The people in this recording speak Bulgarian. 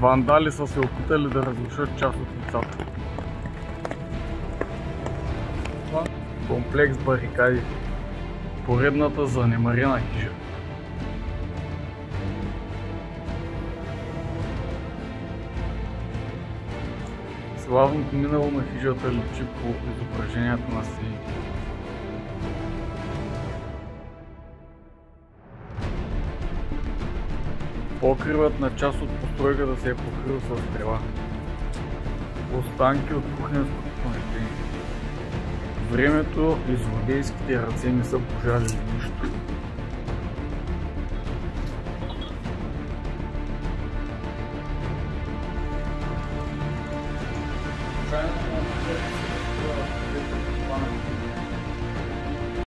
Вандали са се опитали да разрушат част от лицата. Комплекс барикади. Поредната занемарена хижа. Славното минало на хижата личи по изображението на стените. Покривът на част от постройката се е покрил с трева. Останки от кухненското помещение. Времето и злодейските ръце не са пожалили нищо.